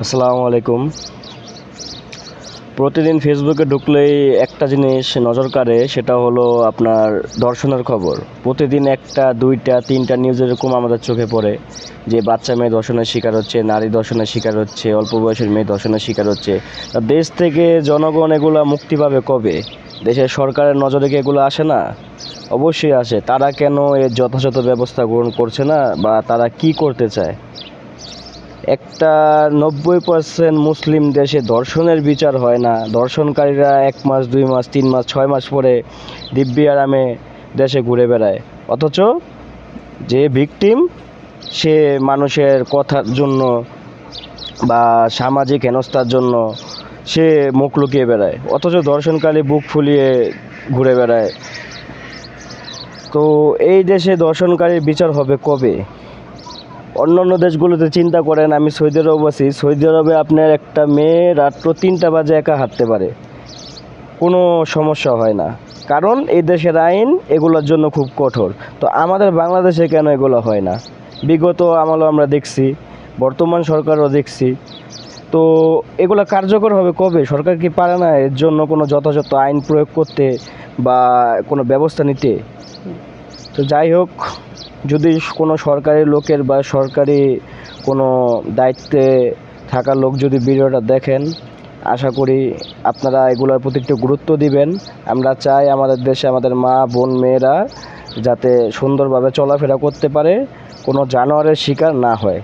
আসসালামু আলাইকুম। প্রতিদিন ফেসবুকে ঢুকলেই একটা জিনিস নজর কাড়ে, সেটা হলো আপনার ধর্ষণের খবর। প্রতিদিন একটা দুইটা তিনটা নিউজ এরকম আমাদের চোখে পড়ে যে বাচ্চা মেয়ে ধর্ষণের শিকার হচ্ছে, নারী ধর্ষণের শিকার হচ্ছে, অল্প বয়সের মেয়ে ধর্ষণের শিকার হচ্ছে। তা দেশ থেকে জনগণ এগুলা মুক্তি পাবে কবে? দেশের সরকারের নজরে কি এগুলো আসে না? অবশ্যই আসে। তারা কেন এর যথাযথ ব্যবস্থা গ্রহণ করছে না, বা তারা কি করতে চায়? একটা 90% মুসলিম দেশে ধর্ষণের বিচার হয় না। ধর্ষণকারীরা 1 মাস 2 মাস 3 মাস 6 মাস পরে দিব্যি আরামে দেশে ঘুরে বেড়ায়, অথচ যে ভিকটিম সে মানুষের কথার জন্য বা সামাজিক হেনস্থার জন্য সে মুখ লুকিয়ে বেড়ায়, অথচ ধর্ষণকারী বুক ফুলিয়ে ঘুরে বেড়ায়। তো এই দেশে ধর্ষণকারীর বিচার হবে কবে? অন্যান্য দেশগুলোতে চিন্তা করেন, আমি সৌদি আরব আছি, সৌদি আরবে আপনার একটা মেয়ে রাত্র 3টা বাজে একা হাঁটতে পারে, কোনো সমস্যা হয় না, কারণ এই দেশের আইন এগুলোর জন্য খুব কঠোর। তো আমাদের বাংলাদেশে কেন এগুলো হয় না? বিগত আমলও আমরা দেখছি, বর্তমান সরকারও দেখছি। তো এগুলো কার্যকর হবে কবে? সরকার কি পারে না এর জন্য কোনো যথাযথ আইন প্রয়োগ করতে বা কোনো ব্যবস্থা নিতে? তো যাই হোক, যদি কোনো সরকারি লোকের বা সরকারি কোনো দায়িত্বে থাকা লোক যদি ভিডিওটা দেখেন, আশা করি আপনারা এগুলোর প্রতি একটু গুরুত্ব দিবেন। আমরা চাই আমাদের দেশে আমাদের মা বোন মেয়েরা যাতে সুন্দরভাবে চলাফেরা করতে পারে, কোনো জানোয়ারের শিকার না হয়।